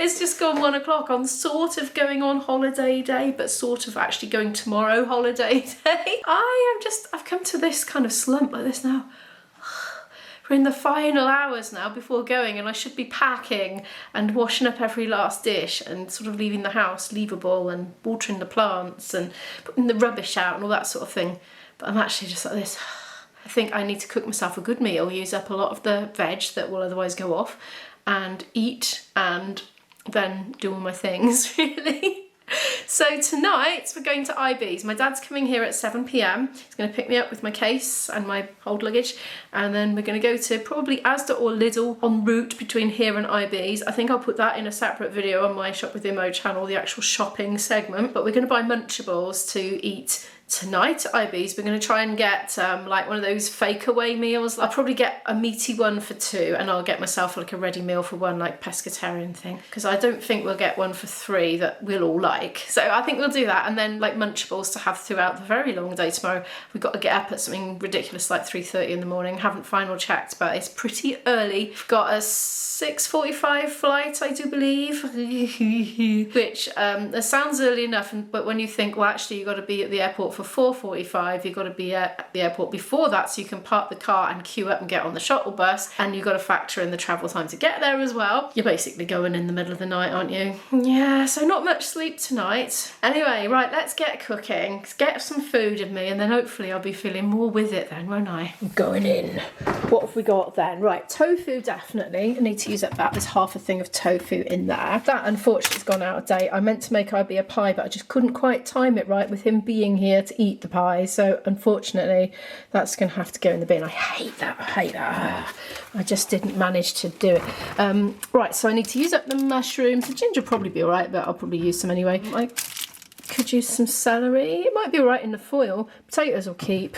It's just gone 1 o'clock. I'm sort of going on holiday day, but sort of actually going tomorrow holiday day. I've come to this kind of slump like this now. We're in the final hours now before going, and I should be packing and washing up every last dish and sort of leaving the house leavable and watering the plants and putting the rubbish out and all that sort of thing. But I'm actually just like this. I think I need to cook myself a good meal, use up a lot of the veg that will otherwise go off, and eat and then do all my things, really. So tonight we're going to IB's. My dad's coming here at 7 p.m. He's going to pick me up with my case and my old luggage, and then we're going to go to probably Asda or Lidl en route between here and IB's. I think I'll put that in a separate video on my Shop with Imo channel, the actual shopping segment. But we're going to buy Munchables to eat tonight at IB's. We're going to try and get like one of those fake away meals. I'll probably get a meaty one for 2, and I'll get myself like a ready meal for 1, like pescatarian thing, because I don't think we'll get one for 3 that we'll all like. So I think we'll do that, and then like Munchables to have throughout the very long day tomorrow. We've got to get up at something ridiculous like 3:30 in the morning. Haven't final checked, but it's pretty early. We've got a 6:45 flight, I do believe, which that sounds early enough, but when you think, well, actually you've got to be at the airport for 4:45, you've got to be at the airport before that so you can park the car and queue up and get on the shuttle bus, and you've got to factor in the travel time to get there as well. You're basically going in the middle of the night, aren't you? Yeah, so not much sleep tonight. Anyway, right, let's get cooking. Let's get some food in me, and then hopefully I'll be feeling more with it then, won't I? I'm going in. What have we got then? Right, tofu definitely. I need to use up that. There's half a thing of tofu in there. That unfortunately has gone out of date. I meant to make IB a pie, but I just couldn't quite time it right with him being here to eat the pie, so unfortunately that's going to have to go in the bin. I hate that. I just didn't manage to do it. Right, so I need to use up the mushrooms. The ginger will probably be alright, but I'll probably use some anyway. I could use some celery. It might be alright in the foil. Potatoes will keep.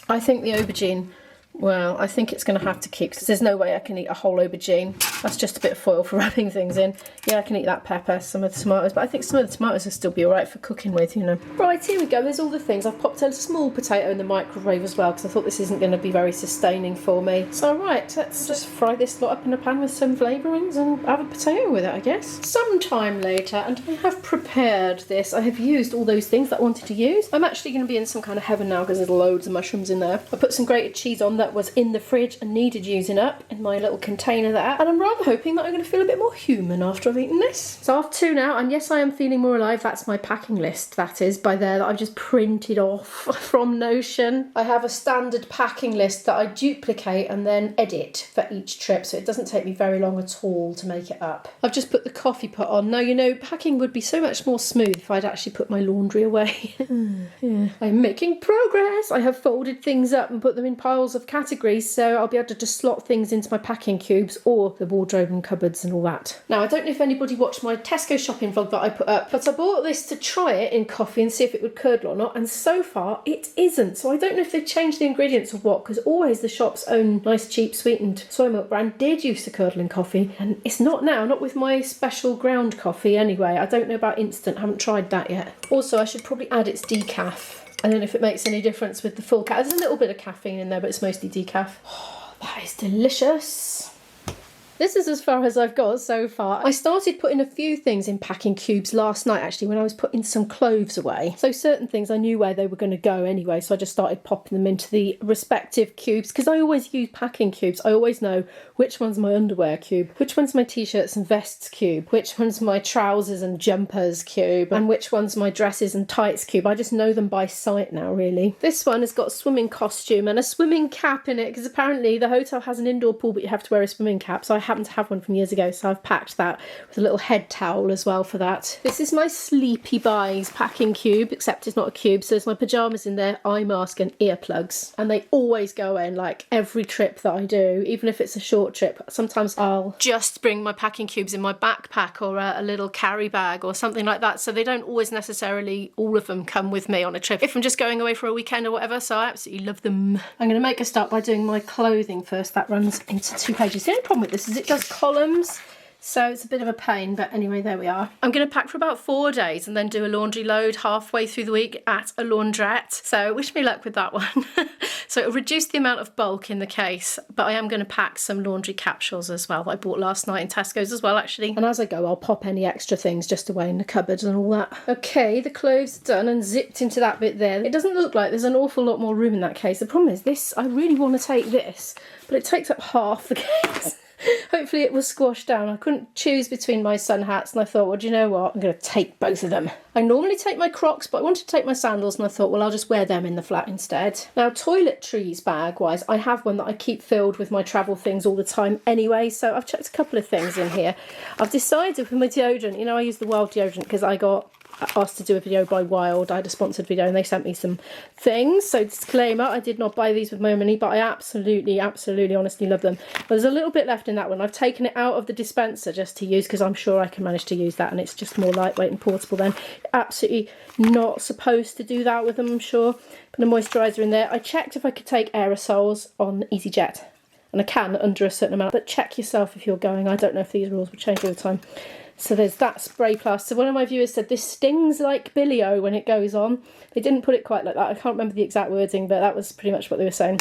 I think the aubergine, well, I think it's going to have to keep, because there's no way I can eat a whole aubergine. That's just a bit of foil for wrapping things in. Yeah, I can eat that pepper, some of the tomatoes, but I think some of the tomatoes will still be alright for cooking with, you know. Right, here we go. There's all the things. I've popped a small potato in the microwave as well, because I thought this isn't going to be very sustaining for me. So, right, let's just fry this lot up in a pan with some flavourings and have a potato with it, I guess. Sometime later, and I have prepared this. I have used all those things that I wanted to use. I'm actually going to be in some kind of heaven now, because there's loads of mushrooms in there. I put some grated cheese on that was in the fridge and needed using up in my little container there, and I'm rather hoping that I'm going to feel a bit more human after I've eaten this. It's 2:30 now, and yes, I am feeling more alive. That's my packing list, that is, by there, that I've just printed off from Notion. I have a standard packing list that I duplicate and then edit for each trip, so it doesn't take me very long at all to make it up. I've just put the coffee pot on. Now, you know, packing would be so much more smooth if I'd actually put my laundry away. Yeah. I'm making progress. I have folded things up and put them in piles of categories, so I'll be able to just slot things into my packing cubes or the wardrobe and cupboards and all that. Now, I don't know if anybody watched my Tesco shopping vlog that I put up, but I bought this to try it in coffee and see if it would curdle or not, and so far it isn't. So I don't know if they've changed the ingredients or what, because always the shop's own nice cheap sweetened soy milk brand did used to curdle in coffee, and it's not now, not with my special ground coffee anyway. I don't know about instant, haven't tried that yet. Also, I should probably add its decaf. I don't know if it makes any difference with the full caffeine. There's a little bit of caffeine in there, but it's mostly decaf. Oh, that is delicious. This is as far as I've got so far. I started putting a few things in packing cubes last night, actually, when I was putting some clothes away. So certain things I knew where they were going to go anyway, so I just started popping them into the respective cubes, because I always use packing cubes. I always know which one's my underwear cube, which one's my t-shirts and vests cube, which one's my trousers and jumpers cube, and which one's my dresses and tights cube. I just know them by sight now, really. This one has got a swimming costume and a swimming cap in it, because apparently the hotel has an indoor pool, but you have to wear a swimming cap, so I happen to have one from years ago, so I've packed that with a little head towel as well for that. This is my Sleepy Buys packing cube, except it's not a cube, so there's my pyjamas in there, eye mask and earplugs, and they always go in, like every trip that I do, even if it's a short trip. Sometimes I'll just bring my packing cubes in my backpack or a little carry bag or something like that, so they don't always necessarily, all of them, come with me on a trip if I'm just going away for a weekend or whatever, so I absolutely love them. I'm going to make a start by doing my clothing first. That runs into 2 pages. The only problem with this is it does columns, So it's a bit of a pain, but anyway, there we are. I'm going to pack for about 4 days and then do a laundry load halfway through the week at a laundrette. So wish me luck with that one. So it'll reduce the amount of bulk in the case, but I am going to pack some laundry capsules as well that I bought last night in Tesco's as well, actually. And as I go, I'll pop any extra things just away in the cupboards and all that. Okay, the clothes done and zipped into that bit there. It doesn't look like there's an awful lot more room in that case. The problem is this, I really want to take this, but it takes up half the case. Hopefully it was squashed down. I couldn't choose between my sun hats and I thought, well, do you know what? I'm going to take both of them. I normally take my Crocs, but I wanted to take my sandals and I thought, well, I'll just wear them in the flat instead. Now, toiletries bag-wise, I have one that I keep filled with my travel things all the time anyway, so I've chucked a couple of things in here. I've decided with my deodorant, you know, I use the Wild deodorant because I got asked to do a video by Wild. I had a sponsored video and they sent me some things. So disclaimer, I did not buy these with my money, but I absolutely honestly love them. There's a little bit left in that one. I've taken it out of the dispenser just to use because I'm sure I can manage to use that and it's just more lightweight and portable then. Absolutely not supposed to do that with them, I'm sure. Put a moisturiser in there. I checked if I could take aerosols on EasyJet and I can under a certain amount, but check yourself if you're going. I don't know if these rules will change all the time. So there's that spray plaster. One of my viewers said this stings like Billy-O when it goes on. They didn't put it quite like that. I can't remember the exact wording, but that was pretty much what they were saying.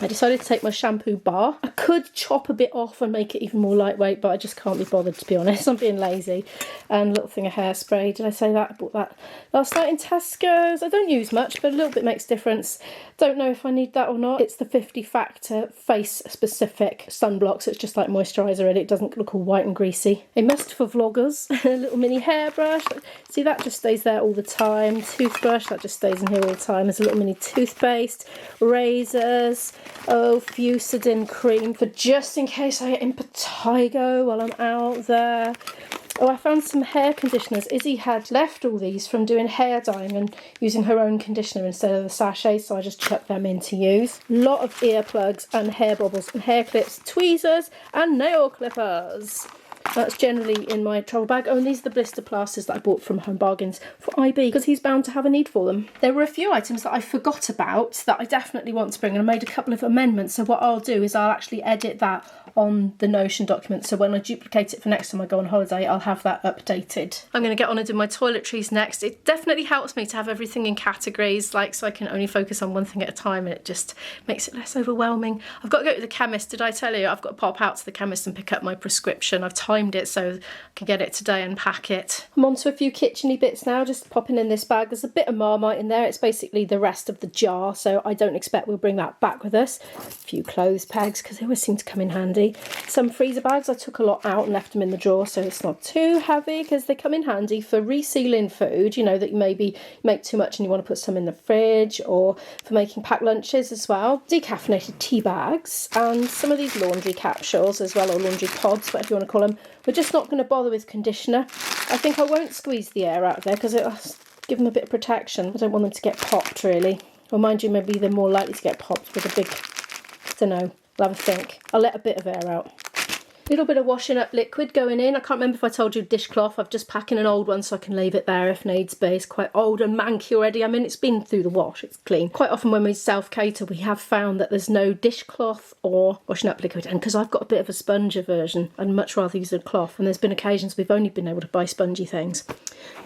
I decided to take my shampoo bar. I could chop a bit off and make it even more lightweight, but I just can't be bothered, to be honest. I'm being lazy. And a little thing of hairspray. Did I say that? I bought that last night in Tesco's. I don't use much, but a little bit makes a difference. Don't know if I need that or not. It's the 50 factor face specific sunblock, so it's just like moisturiser and it doesn't look all white and greasy. A must for vloggers. A little mini hairbrush. See, that just stays there all the time. Toothbrush, that just stays in here all the time. There's a little mini toothpaste. Razors. Oh, Fusidin cream for just in case I get impetigo while I'm out there. Oh, I found some hair conditioners. Izzy had left all these from doing hair dyeing and using her own conditioner instead of the sachets, so I just chucked them in to use. A lot of earplugs and hair bobbles and hair clips, tweezers and nail clippers. That's generally in my travel bag. Oh, and these are the blister plasters that I bought from Home Bargains for IB because he's bound to have a need for them. There were a few items that I forgot about that I definitely want to bring, and I made a couple of amendments. So what I'll do is I'll actually edit that on the Notion document, so when I duplicate it for next time I go on holiday I'll have that updated. I'm going to get on and do my toiletries next. It definitely helps me to have everything in categories, like, so I can only focus on one thing at a time and it just makes it less overwhelming. I've got to go to the chemist. Did I tell you? I've got to pop out to the chemist and pick up my prescription. I've timed it so I can get it today and pack it. I'm on to a few kitcheny bits now, just popping in this bag. There's a bit of Marmite in there. It's basically the rest of the jar, so I don't expect we'll bring that back with us. A few clothes pegs because they always seem to come in handy. Some freezer bags, I took a lot out and left them in the drawer so it's not too heavy because they come in handy for resealing food, you know, that you maybe make too much and you want to put some in the fridge, or for making packed lunches as well. Decaffeinated tea bags and some of these laundry capsules as well, or laundry pods, whatever you want to call them. We're just not going to bother with conditioner. I think I won't squeeze the air out of there because it'll give them a bit of protection. I don't want them to get popped really. Or mind you, maybe they're more likely to get popped with a big, I don't know. I'll have a think. I'll let a bit of air out. A little bit of washing up liquid going in. I can't remember if I told you dishcloth. I've just packing an old one so I can leave it there if needs be. It's quite old and manky already. I mean, it's been through the wash. It's clean. Quite often when we self-cater, we have found that there's no dishcloth or washing up liquid. And because I've got a bit of a sponge aversion, I'd much rather use a cloth. And there's been occasions we've only been able to buy spongy things.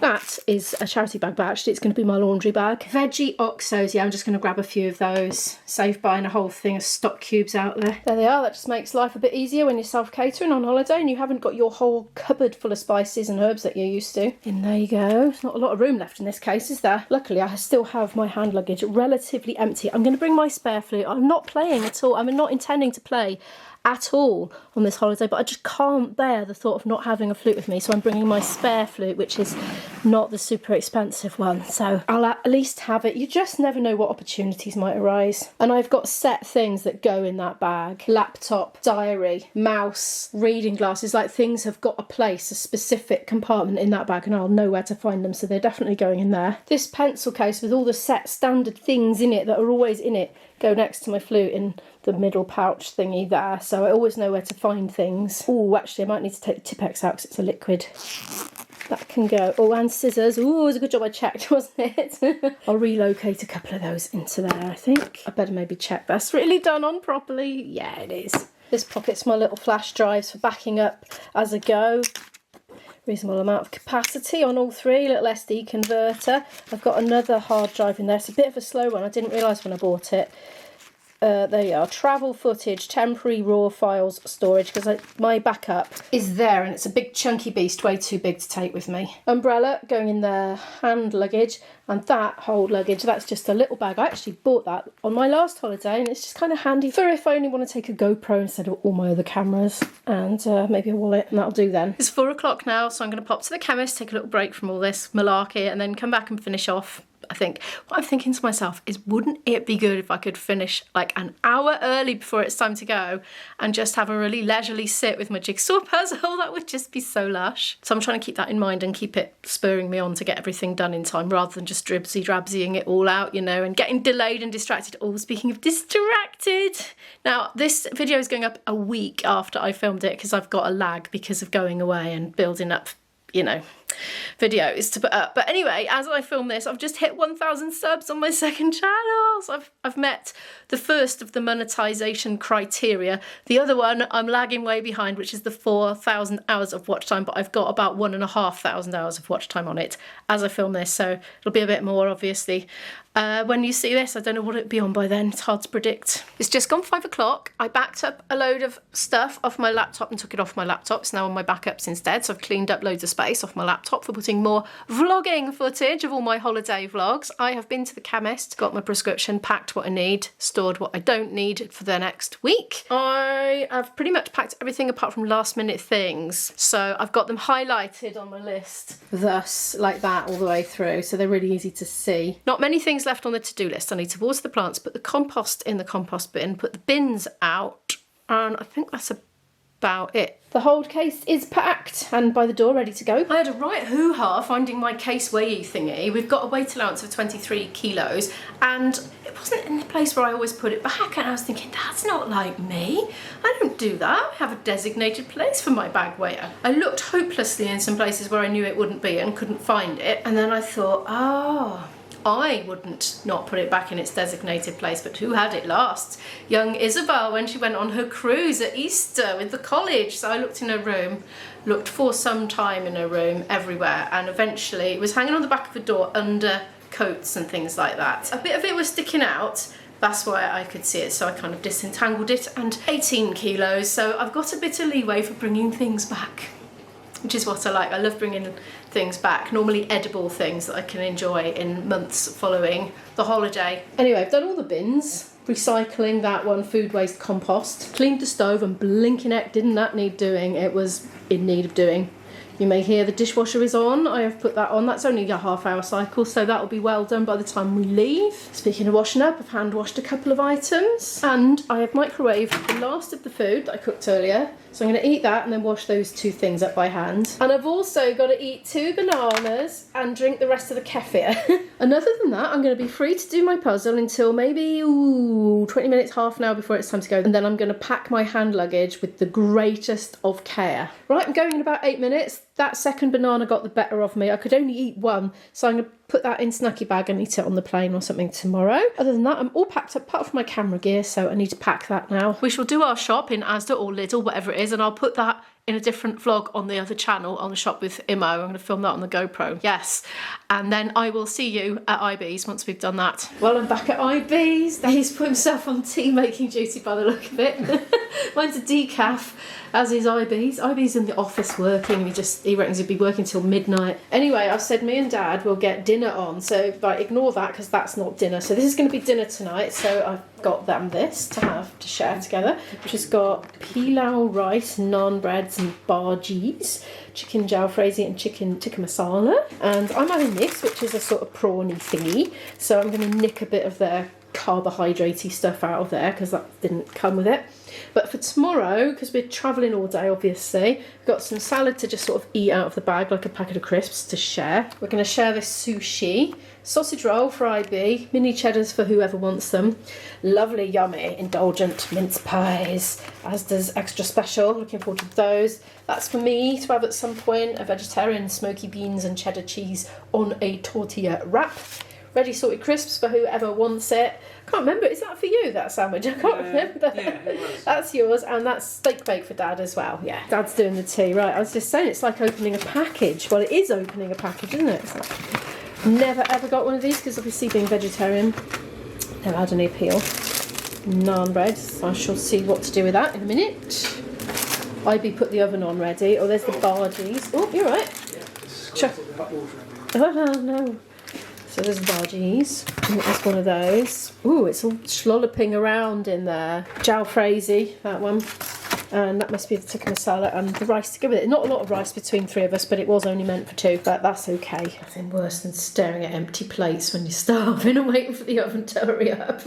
That is a charity bag, but actually it's going to be my laundry bag. Veggie Oxos. Yeah, I'm just going to grab a few of those. Save buying a whole thing of stock cubes out there. There they are. That just makes life a bit easier when you're self-catering on holiday and you haven't got your whole cupboard full of spices and herbs that you're used to. And there you go. There's not a lot of room left in this case, is there? Luckily, I still have my hand luggage relatively empty. I'm going to bring my spare flute. I'm not playing at all. I'm not intending to play at all on this holiday, but I just can't bear the thought of not having a flute with me, so I'm bringing my spare flute, which is not the super expensive one, so I'll at least have it. You just never know what opportunities might arise. And I've got set things that go in that bag: laptop, diary, mouse, reading glasses. Like, things have got a place, a specific compartment in that bag, and I'll know where to find them, so they're definitely going in there. This pencil case with all the set standard things in it that are always in it go next to my flute in the middle pouch thingy there, so I always know where to find things. Oh, actually I might need to take the Tipex out because it's a liquid. That can go. Oh, and scissors. Oh, it was a good job I checked, wasn't it? I'll relocate a couple of those into there, I think. I better maybe check that's really done on properly. Yeah, it is. This pocket's my little flash drives for backing up as I go. Reasonable amount of capacity on all three, little SD converter. I've got another hard drive in there. It's a bit of a slow one. I didn't realise when I bought it. There you are, travel footage, temporary raw files storage, because my backup is there and it's a big chunky beast, way too big to take with me. Umbrella going in the hand luggage, and that whole luggage, that's just a little bag. I actually bought that on my last holiday and it's just kind of handy for if I only want to take a GoPro instead of all my other cameras, and maybe a wallet, and that'll do then. It's 4 o'clock now, so I'm going to pop to the chemist, take a little break from all this malarkey, and then come back and finish off. I think what I'm thinking to myself is, wouldn't it be good if I could finish like an hour early before it's time to go and just have a really leisurely sit with my jigsaw puzzle? That would just be so lush. So I'm trying to keep that in mind and keep it spurring me on to get everything done in time, rather than just dribsy-drabsying it all out, you know, and getting delayed and distracted. Oh, speaking of distracted. Now, this video is going up a week after I filmed it because I've got a lag because of going away and building up, you know, videos to put up. But anyway, as I film this, I've just hit 1,000 subs on my second channel. So I've met the first of the monetization criteria. The other one I'm lagging way behind, which is the 4,000 hours of watch time, but I've got about 1,500 hours of watch time on it as I film this, so it'll be a bit more, obviously. When you see this, I don't know what it'll be on by then. It's hard to predict. It's just gone 5 o'clock. I backed up a load of stuff off my laptop and took it off my laptop. It's now on my backups instead. So I've cleaned up loads of space off my laptop for putting more vlogging footage of all my holiday vlogs. I have been to the chemist, got my prescription, packed what I need, stored what I don't need for the next week. I have pretty much packed everything apart from last minute things. So I've got them highlighted on my list, thus like that all the way through. So they're really easy to see. Not many things left on the to-do list. I need to water the plants, put the compost in the compost bin, put the bins out, and I think that's about it. The hold case is packed and by the door, ready to go. I had a right hoo-ha finding my case weighy thingy. We've got a weight allowance of 23 kilos and it wasn't in the place where I always put it back, and I was thinking, that's not like me. I don't do that. I have a designated place for my bag weigher. I looked hopelessly in some places where I knew it wouldn't be and couldn't find it, and then I thought, oh, I wouldn't not put it back in its designated place, but who had it last? Young Isabel, when she went on her cruise at Easter with the college. So I looked in her room, looked for some time in her room, everywhere, and eventually it was hanging on the back of the door under coats and things like that. A bit of it was sticking out. That's why I could see it, so I kind of disentangled it, and 18 kilos, so I've got a bit of leeway for bringing things back, which is what I like. I love bringing things back, normally edible things that I can enjoy in months following the holiday. Anyway, I've done all the bins, recycling that one, food waste compost, cleaned the stove, and blinking heck didn't that need doing. It was in need of doing. You may hear the dishwasher is on. I have put that on. That's only a half-hour cycle, so that'll be well done by the time we leave. Speaking of washing up, I've hand washed a couple of items, and I have microwaved the last of the food that I cooked earlier. So I'm going to eat that and then wash those 2 things up by hand. And I've also got to eat 2 bananas and drink the rest of the kefir. And other than that, I'm going to be free to do my puzzle until maybe 20 minutes, half an hour before it's time to go. And then I'm going to pack my hand luggage with the greatest of care. Right, I'm going in about 8 minutes. That second banana got the better of me. I could only eat one, so I'm going to put that in snacky bag and eat it on the plane or something tomorrow. Other than that, I'm all packed up apart from my camera gear, so I need to pack that now. We shall do our shop in Asda or Lidl, whatever it is, and I'll put that in a different vlog on the other channel, on the shop with Imo. I'm going to film that on the GoPro, yes. And then I will see you at IB's once we've done that. Well, I'm back at IB's. He's put himself on tea making duty by the look of it. Mine's a decaf, as is IB's. IB's in the office working, he reckons he'd be working till midnight. Anyway, I've said me and Dad will get dinner on, so like, ignore that because that's not dinner. So this is going to be dinner tonight, so I've got them this to have to share together, which has got pilau rice, naan breads and bhajis, chicken jalfrezi and chicken tikka masala. And I'm having this, which is a sort of prawny thingy, so I'm going to nick a bit of their carbohydratey stuff out of there because that didn't come with it. But for tomorrow, because we're travelling all day obviously, we've got some salad to just sort of eat out of the bag, like a packet of crisps to share. We're going to share this sushi, sausage roll for IB, mini cheddars for whoever wants them, lovely yummy indulgent mince pies, Asda's extra special, looking forward to those. That's for me to have at some point, a vegetarian smoky beans and cheddar cheese on a tortilla wrap. ready salted crisps for whoever wants it. I can't remember, is that for you, that sandwich? I can't remember. Yeah, it was. That's yours, and that's steak bake for Dad as well. Yeah, Dad's doing the tea. Right, I was just saying, it's like opening a package. Well, it is opening a package, isn't it? It's like, never ever got one of these, because obviously being vegetarian, never had any appeal. Naan bread, so I shall see what to do with that in a minute. Ivy put the oven on ready. Oh, there's the bargies. Oh, you're right. Yeah, Oh, no. So there's the bargies. There's one of those. Ooh, it's all schlolloping around in there. Jalfrezi, that one. And that must be the tikka masala and the rice to go with it. Not a lot of rice between three of us, but it was only meant for two. But that's okay. Nothing worse than staring at empty plates when you're starving and waiting for the oven to hurry up.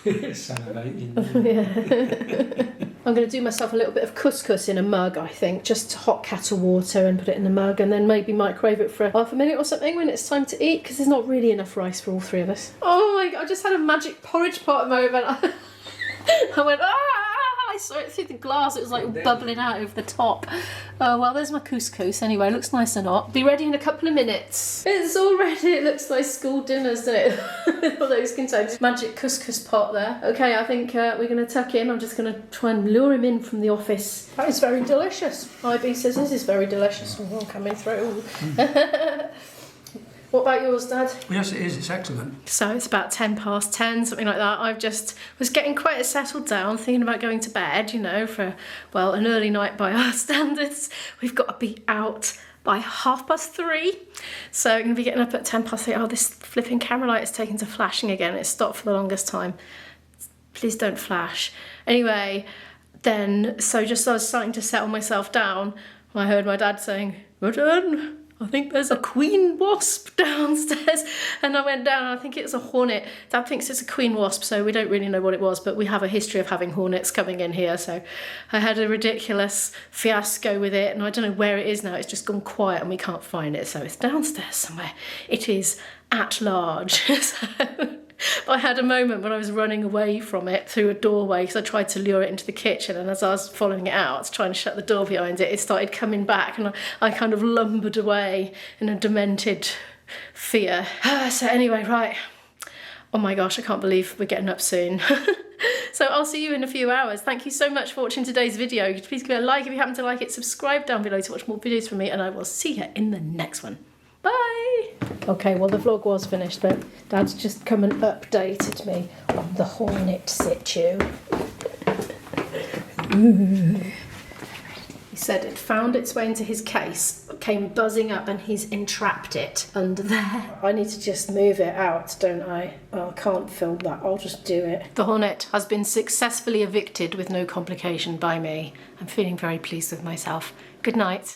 salivating. Yeah. I'm going to do myself a little bit of couscous in a mug, I think. Just hot kettle water and put it in the mug, and then maybe microwave it for half a minute or something when it's time to eat, because there's not really enough rice for all three of us. Oh my God, I just had a magic porridge pot moment. I went, ah! I saw it through the glass, it was like bubbling out over the top. Oh well, there's my couscous anyway, it looks nice and hot. Be ready in a couple of minutes. It's all ready, it looks like school dinners, doesn't it? With all those containers. Magic couscous pot there. Okay, I think we're going to tuck in. I'm just going to try and lure him in from the office. That is very delicious. IB says this is very delicious. Oh, coming through. What about yours, Dad? Yes, it is. It's excellent. So it's about 10:10, something like that. I've just was getting quite settled down, thinking about going to bed, you know, for, well, an early night by our standards. We've got to be out by 3:30. So I'm going to be getting up at 3:10. Oh, this flipping camera light is taken to flashing again. It stopped for the longest time. Please don't flash. Anyway, then, so just as I was starting to settle myself down, I heard my dad saying, "Return. I think there's a queen wasp downstairs." And I went down and I think it's a hornet. Dad thinks it's a queen wasp, so we don't really know what it was, but we have a history of having hornets coming in here. So I had a ridiculous fiasco with it, and I don't know where it is now. It's just gone quiet and we can't find it. So it's downstairs somewhere. It is at large. So I had a moment when I was running away from it through a doorway, because I tried to lure it into the kitchen, and as I was following it out, trying to shut the door behind it, it started coming back, and I kind of lumbered away in a demented fear. So anyway, right. Oh my gosh, I can't believe we're getting up soon. So I'll see you in a few hours. Thank you so much for watching today's video. Please give it a like if you happen to like it. Subscribe down below to watch more videos from me, and I will see you in the next one. Bye! Okay, well the vlog was finished, but Dad's just come and updated me on the hornet situ. He said it found its way into his case, came buzzing up, and he's entrapped it under there. I need to just move it out, don't I? Well, I can't film that, I'll just do it. The hornet has been successfully evicted with no complication by me. I'm feeling very pleased with myself. Good night.